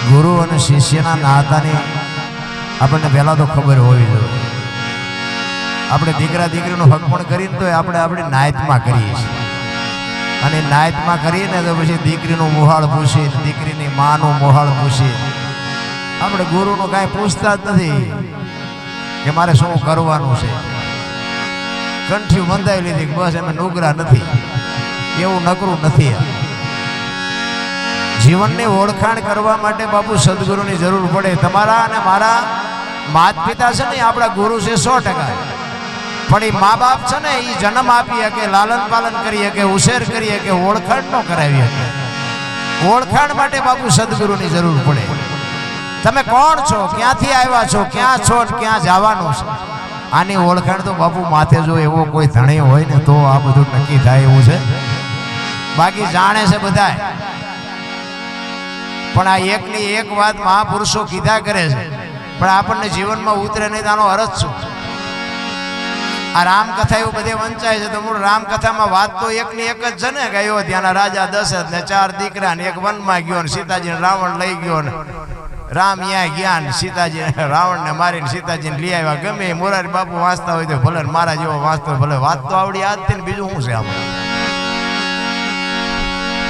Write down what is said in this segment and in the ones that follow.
ગુરુ અને શિષ્યના નાતાની આપણને પહેલાં તો ખબર હોવી જોઈએ. આપણે દીકરા દીકરીનું હક પણ કરીને તો આપણે આપણી નાયતમાં કરીએ છીએ, અને નાયતમાં કરીએ તો પછી દીકરીનું મોહાળ પૂછીએ, દીકરીની માનું મોહાળ પૂછીએ. આપણે ગુરુનું કાંઈ પૂછતા જ નથી કે મારે શું કરવાનું છે. કંઠી બંધાવી લીધી કે બસ એમ નુગરા નથી, એવું નકરું નથી. જીવનની ઓળખાણ કરવા માટે બાપુ સદગુરુની જરૂર પડે. તમારા અને મારા માતા પિતા છે ને આપણા ગુરુ છે 100%, પણ એ મા બાપ છે ને એ જન્મ આપી શકે, લાલન પાલન કરી શકે, ઉછેર કરી શકે, ઓળખાણ ન કરાવી શકે. ઓળખાણ માટે બાપુ સદગુરુની જરૂર પડે. તમે કોણ છો, ક્યાંથી આવ્યા છો, ક્યાં છો, ક્યાં જવાનું છે, આની ઓળખાણ તો બાપુ માથે જો એવો કોઈ ધણી હોય ને તો આ બધું નક્કી થાય એવું છે. બાકી જાણે છે બધાય, પણ આ એકની એક વાત મહાપુરુષો કીધા કરે છે, પણ આપણને જીવનમાં ઉતરે નહીં. આનો અર્થ શું? આ રામકથા એવું બધે વંચાય છે, તો મૂળ રામકથામાં વાત તો એકની એક જ છે ને કે અયોધ્યાના રાજા દશરથ ને 4 દીકરા ને એક વનમાં ગયો ને સીતાજીને રાવણ લઈ ગયો ને રામ ત્યાં ગયા ને સીતાજી રાવણને મારીને સીતાજીને લઈ આવ્યા. ગમે એ મોરારી બાપુ વાંચતા હોય તો ભલે, મારા જેવો વાંચતો હોય ભલે, વાત તો આવડી આ જ ને બીજું શું છે?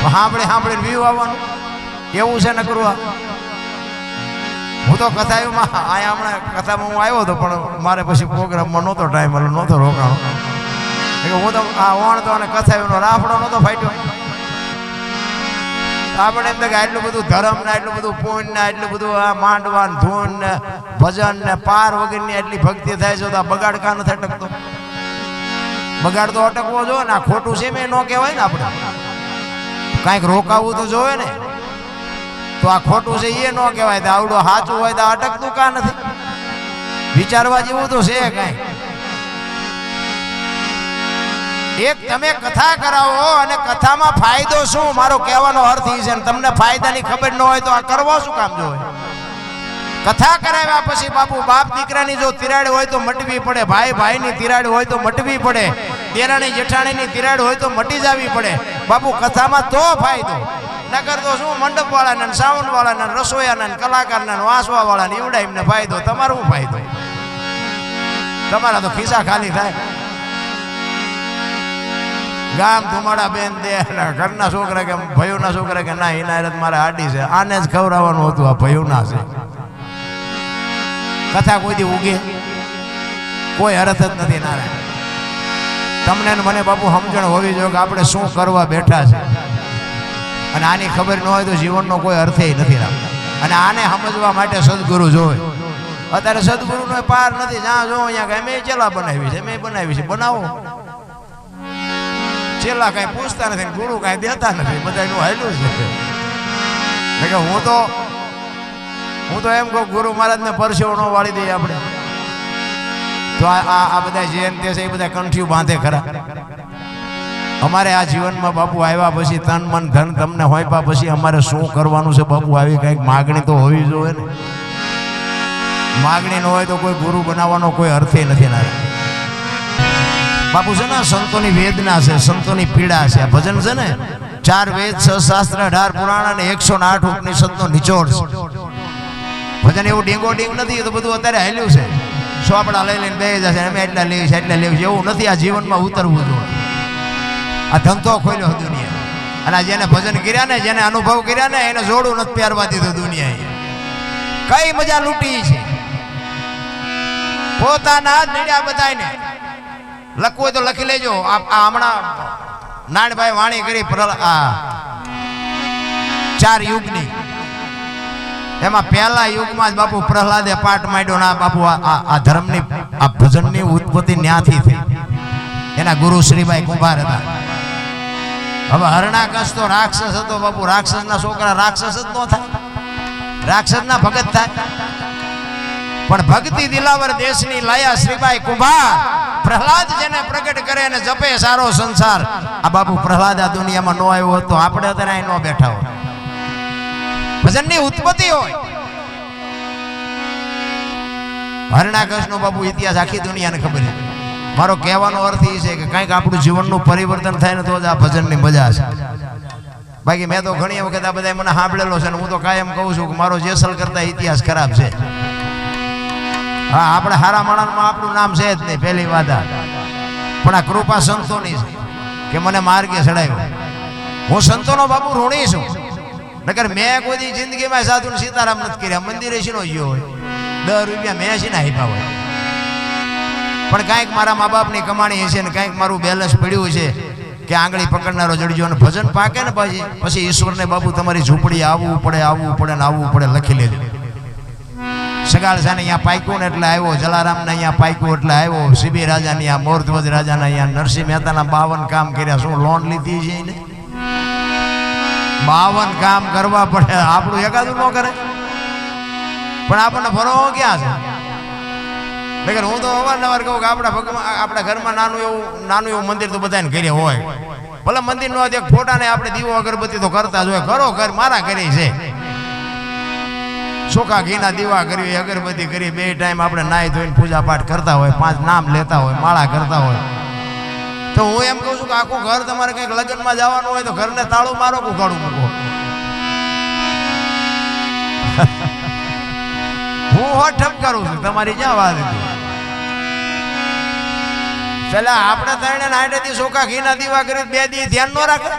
આમાં સાંભળીને વ્યૂ આવવાનું એવું છે ને કરવા. હું તો કથામાં અહીંયા હમણાં કથામાં હું આવ્યો હતો, પણ મારે પછી પ્રોગ્રામમાં નહોતો ટાઈમ, એટલે નહોતો રોકાણો. હું તો આ વણતો અને કથાનો રાફડો નહોતો ફાટ્યો. આપણે એમ કે આટલું બધું ધર્મ ને આટલું બધું પુણ્ય ને આટલું બધું આ માંડવા ને ધૂન ને ભજન ને પાર વગરની આટલી ભક્તિ થાય છે, તો આ બગાડ કાં નથી અટકતો? બગાડ તો અટકવો જોઈએ ને. આ ખોટું છે મેં ન કહેવાય ને, આપણે કાંઈક રોકાવું તો જોવે ને. તો આ ખોટું છે એ ન કહેવાય, તો આવડું સાચું હોય તો અટકતું કાં નથી? વિચારવા જેવું તો છે કાંઈ. એક તમે કથા કરાવો અને કથામાં ફાયદો શું, મારો કહેવાનો અર્થ એ છે. તમને ફાયદાની ખબર ન હોય તો આ કરવો શું કામ જોવે? કથા કરાવ્યા પછી બાપુ બાપ દીકરાની જો તિરાડ હોય તો મટવી પડે, ભાઈ ભાઈની તિરાડ હોય તો મટવી પડે, દેરાણી જેઠાણીની તિરાડ હોય તો મટી જવી પડે બાપુ કથામાં, તો ફાયદો. નગર તો શું મંડપ વાળાને, સાઉન્ડ વાળાને, રસોઈયાને, કલાકારને, વાંસવા વાળાને એવડા એમને ફાયદો. તમારો શું ફાયદો? તમારા તો ખિસ્સા ખાલી થાય. ગામ ધુમાડા બેન દે, ઘરના છોકરા કે ભયોના છોકરા કે ના ઇનાયત મારે આડી છે, આને જ ખવડાવવાનું હતું, આ ભયોના છે. કથા કોઈથી ઉગે કોઈ અર્થ જ નથી. નારાયણ તમને મને બાપુ સમજણ હોવી જોઈએ કે આપણે શું કરવા બેઠા છે, અને આની ખબર ન હોય તો જીવનનો કોઈ અર્થ નથી રાખતો. અને આને સમજવા માટે સદગુરુ જોવે. અત્યારે સદગુરુનો પાર નથી. જ્યાં જો અહીંયા કે મેં ચેલા બનાવી છે, મેં બનાવી છે, બનાવો. ચેલા કઈ પૂછતા નથી, ગુરુ કઈ દેતા નથી, બધા એનું હાલ્યું છે. હું તો એમ કહું, ગુરુ મહારાજને પરસેવો ન વાળી દઈએ આપણે તો આ બધા જેન તે છે એ બધા કંઠિયું બાંધે ખરા. અમારે આ જીવનમાં બાપુ આવ્યા પછી તન મન ધન તમને હોંપ્યા પછી અમારે શું કરવાનું છે બાપુ? આવી કંઈક માગણી તો હોવી જોઈએ ને. માગણી ન હોય તો કોઈ ગુરુ બનાવવાનો કોઈ અર્થ નથી. ના બાપુ છે ને, સંતોની વેદના છે, સંતોની પીડા છે. ભજન છે ને, 4 વેદ 6 શાસ્ત્ર 18 પુરાણ અને 108 ઉપનિષદનો નિચોડ છે. ભજન એવું ડીંગો ડીંગ નથી, તો બધું અત્યારે હાલ્યું છે. સોપડા લઈ લઈને બે જશે, અમે એટલા લેવી છે એટલા લેવી છે, એવું નથી. આ જીવનમાં ઉતરવું જોઈએ. આ ધંધો ખોલ્યો દુનિયા, અને જેને ભજન કર્યા ને, જેને અનુભવ કર્યા ને, એને જોડું નથી પહેરવા દીધું દુનિયાએ. કઈ મજા લૂંટી છે પોતાના જ નડ્યા બધાને. લખવું હોય તો લખી લેજો. આ હમણાં નાનભાઈ વાણી કરી 4 યુગની, એમાં પહેલા યુગમાં જ બાપુ પ્રહલાદે પાઠ માંડ્યો ના બાપુ આ ધર્મની આ ભજનની ઉત્પત્તિ ન્યાથી થઈ. એના ગુરુ શ્રીભાઈ કુંભાર હતા. હવે હરણાકશ તો રાક્ષસ હતો બાપુ. રાક્ષસના છોકરા રાક્ષસ જ ન થાય, રાક્ષસના ભગત થાય. પણ ભક્તિ દિલાવર દેશની લાયા શ્રીભાઈ કુંભાર, પ્રહલાદ જેને પ્રગટ કરે અને જપે સારો સંસાર. આ બાપુ પ્રહલાદ આ દુનિયામાં ન આવ્યો હોત તો આપણે અત્યારે અહીં ન બેઠા હોત. ભજનની ઉત્પત્તિ હોય. હરણાકશ નો બાપુ ઇતિહાસ આખી દુનિયાને ખબર છે. મારો કહેવાનો અર્થ એ છે કે કંઈક આપણું જીવનનું પરિવર્તન થાય ને તો જ આ ભજનની મજા છે. બાકી મેં તો ઘણી વખત આ બધા મને સાંભળેલો છે ને હું તો કાયમ કહું છું કે મારો જેસલ કરતા ઇતિહાસ ખરાબ છે. હા, આપણે હારા માણસમાં આપણું નામ છે જ નહીં પહેલી વાત. પણ આ કૃપા સંતોની છે કે મને માર્ગે ચડાવ્યો. હું સંતોનો બાપુ ઋણી છું. નકર મેં કોઈ જિંદગીમાં સાધુ સીતારામ નથી કર્યા. મંદિરે શીનો ગયો હોય, 10 રૂપિયા મેં શીના આપ્યા હોય. પણ કાંઈક મારા મા બાપની કમાણી હશે ને કાંઈક મારું બેલેન્સ પડ્યું છે કે આંગળી પકડનારો જડજો અને ભજન પાકે ને પછી ઈશ્વરને બાપુ તમારી ઝૂંપડી આવવું પડે ને આવવું પડે લખી લેજો. સગાળસાને અહીંયા પાક્યું ને એટલે આવ્યો, જલારામને અહીંયા પાક્યું એટલે આવ્યો, સીબી રાજાને અહીંયા, મોરધ્વજ રાજાને અહીંયા, નરસિંહ મહેતાના 52 કામ કર્યા. શું લોન લીધી છે એને? 52 કામ કરવા પડે. આપણું એકાદું ન કરે પણ આપણને ભરો ક્યાં છે? હું તો અવારનવાર કહું કે આપણા ઘરમાં નાનું એવું મંદિર તો બધાને ઘરે હોય. ભલે મંદિર નો એક ફોટા ને આપણે દીવો અગરબત્તી તો કરતા જ હોય. ઘરો ઘર મારા ઘરે છે. ચોખા ઘીના દીવા કરવી, અગરબત્તી કરી, 2 ટાઈમ આપણે નાહી ધોઈને પૂજા પાઠ કરતા હોય, 5 નામ લેતા હોય, માળા કરતા હોય. તો હું એમ કહું છું કે આખું ઘર તમારે કંઈક લગ્નમાં જવાનું હોય તો ઘરને તાળું મારો, કુકાડું મૂકો. હું હોટ ઠપકારું છું, તમારી ક્યાં વાત હતી? પેલા આપણે 3 થી ચોખા ઘીના દીવા કરી 2 દી ધ્યાન ન રાખે.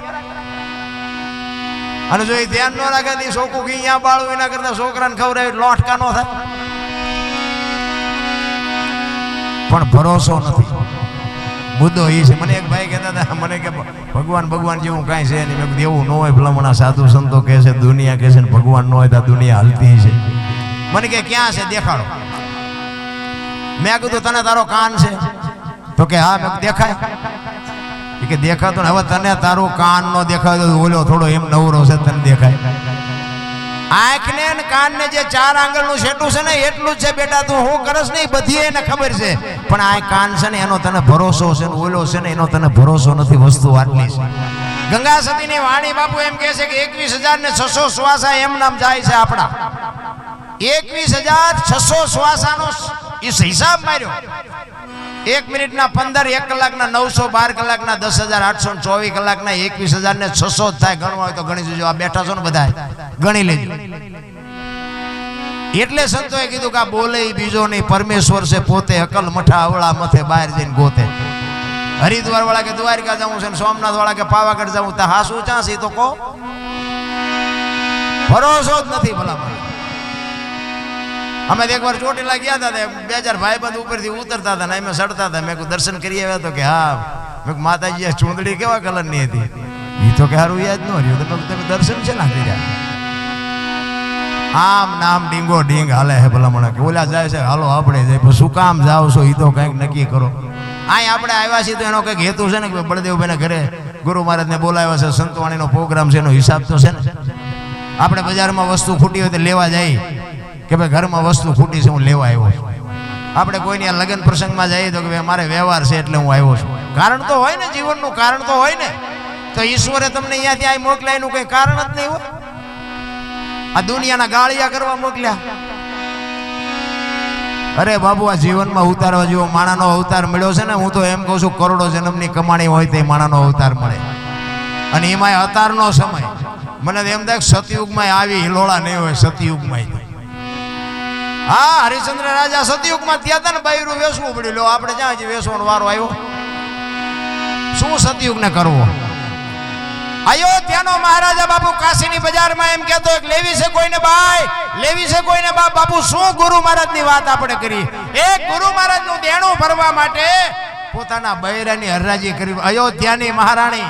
અને જો એ ધ્યાન ન રાખે તો ચોખ્ખું ઘી અહીંયા બાળવું એના કરતા છોકરાને ખવડાવે લોટકા નો થાય. પણ ભરોસો નથી. મુદ્દો એ છે. મને એક ભાઈ કહેતા હતા, મને કે ભગવાન જેવું કાંઈ છે નહીં. મેં એવું ન હોય. ભલામણા સાધુ સંતો કહે છે, દુનિયા કહે છે ને ભગવાન ન હોય તો દુનિયા હાલતી છે. મને કે ક્યાં છે દેખાડો. મેં કીધું તને તારો કાન છે? તો કે હા. મેં દેખાય? કે દેખાતો ને. હવે તને તારું કાન નો દેખાય તો ઓલો થોડો એમ નવરો છે તને દેખાય. આંખને ને કાનને જે 4 આંગળનું સેટું છે ને એટલું જ છે બેટા. તું હું કરસ નહીં બધી એને ખબર છે. પણ આ કાન છે ને એનો તને ભરોસો છે ને ઓલો છે ને એનો તને ભરોસો નથી. વસ્તુ આટલી છે. ગંગા સતીની વાણી બાપુ એમ કહે છે કે 21,600 શ્વાસા એમ નામ જાય છે આપણા. 21,600 શ્વાસાનો હિસાબ માર્યો. 1 મિનિટના 15, 1 કલાકના 900, 12 કલાકના 10,824 કલાકના 21,600 જ થાય. ગણવા હોય તો ગણી જોજો. આ બેઠા છો ને બધા ગણી લેજો. એટલે સંતોએ કીધું કે આ બોલે બીજો નહીં, પરમેશ્વર છે પોતે. અકલ મઠા અવળા મથે બહાર જઈને ગોતે. હરિદ્વાર વાળા કે દ્વારકા જવું છે, સોમનાથ વાળા કે પાવાગઢ જવું, તો હાસું ચાંસી તો કહો. ભરોસો જ નથી. ભલા અમે એક વાર ચોટીલા ગયા હતા, 2,000 ભાઈબંધ ઉપરથી ઉતરતા હતા ને અમે ચડતા હતા. મેં દર્શન કરી આવ્યા તો કે હા. મેં માતાજી ચૂંદડી કેવા કલરની હતી? એ તો કે સારું યાદ ન રહ્યું. તો તમે દર્શન છે ના કર્યા? આમ નામ ડીંગો ડીંગ હાલે છે. ભલા મને કે ઓલા જાય છે, હાલો આપણે જાય. શું કામ જાઓ છો એ તો કંઈક નક્કી કરો. અહીં આપણે આવ્યા છીએ તો એનો કંઈક હેતુ છે ને કે બળદેવભાઈના ઘરે ગુરુ મહારાજને બોલાવ્યા છે, સંતવાણીનો પ્રોગ્રામ છે, એનો હિસાબ તો છે ને. આપણે બજારમાં વસ્તુ ખૂટી હોય તો લેવા જાય કે ભાઈ ઘરમાં વસ્તુ ખૂટી છે, હું લેવા આવ્યો છું. આપણે કોઈની લગ્ન પ્રસંગમાં જઈએ તો કે ભાઈ મારે વ્યવહાર છે એટલે હું આવ્યો છું. કારણ તો હોય ને, જીવનનું કારણ તો હોય ને. તો ઈશ્વરે તમને અહીંયાથી આ મોકલ્યા એનું કંઈ કારણ જ નહીં હોય. આ દુનિયાના ગાળિયા કરવા મોકલ્યા. અરે બાબુ, આ જીવનમાં ઉતારવા જેવો માણાનો અવતાર મળ્યો છે ને. હું તો એમ કહું છું કરોડો જન્મની કમાણી હોય તો માણાનો અવતાર મળે. અને એમાં અવતારનો સમય મને એમ થાય સતયુગમાં આવી હિલોળા નહીં હોય. સતયુગમાં હા, હરિશ્ચંદ્ર રાજા સતયુગમાં થયા હતા ને, બૈરું વેસવું પડ્યું. લો આપણે જ્યાં હજી વેસવાનો વારો આવ્યો. શું સતયુગ ને કરવો? અયોધ્યાનો મહારાજા બાપુ કાશીની બજારમાં એમ કહેતો લેવી છે કોઈને બાઈ, લેવી છે કોઈને બાપ. બાપુ શું ગુરુ મહારાજની વાત આપણે કરી. એક ગુરુ મહારાજનું દેણું ભરવા માટે પોતાના બૈરાની હરરાજી કરી. અયોધ્યાની મહારાણી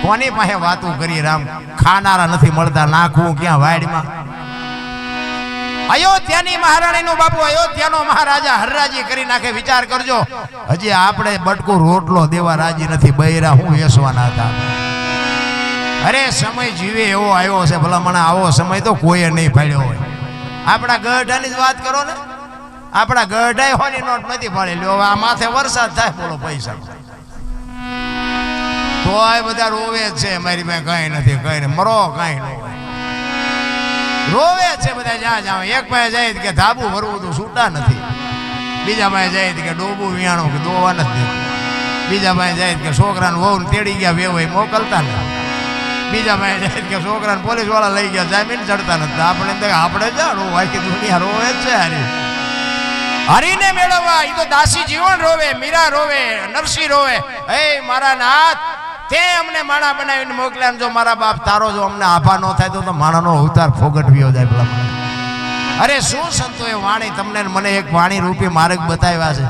કોની પાસે વાતું કરી? રામ ખાનારા નથી મળતા, નાખવું ક્યાં વાડમાં. અયોધ્યાની મહારાણીનું બાપુ, અયોધ્યાનો મહારાજા હરરાજી કરી નાખે. વિચાર કરજો, હજી આપણે બટકું રોટલો દેવા રાજી નથી. બૈરા હું વેસવાના હતા. અરે સમય જીવે એવો આવ્યો છે. ભલા મને આવો સમય તો કોઈએ નહીં પાડ્યો હોય. આપણા ગઢાની જ વાત કરો ને. આપણા ગઢાય હોની નોટ નથી પાડી લ્યો. આ માથે વરસાદ થાય, બોલો પૈસા તોય બધા રોવે જ છે. મારી પાસે કઈ નથી, કઈ નહીં, મરો કઈ ન હોય. રોવે છે બધા. જ્યાં જાવ એક પાસે જાય કે ધાબુ ભરવું તો છૂટા નથી. બીજા પાસે જાય કે ડોબું વિયાણું કે દોવા નથી. બીજા ભાઈ જાય કે છોકરાને વહુ તેડી ગયા વેવાય મોકલતા ને, બીજા ભાઈ જાય કે છોકરાને પોલીસ વાળા લઈ ગયા જામીન ચડતા નથી. આપણે જાણવું આખી દુનિયા રોવે જ છે હારી. હરીને મેળવવા એ તો દાસી જીવન રોવે, મીરા રોવે, નરસિંહ રોવે. હે મારા નાથ, તે અમને માણા બનાવીને મોકલ્યા. જો મારા બાપ તારો જો અમને આભા ન થાય તો માણાનો અવતાર ફોગટવ્યો જાય પેલા. અરે શું સંતો એ વાણી તમને મને એક વાણી રૂપી માર્ગ બતાવ્યા છે.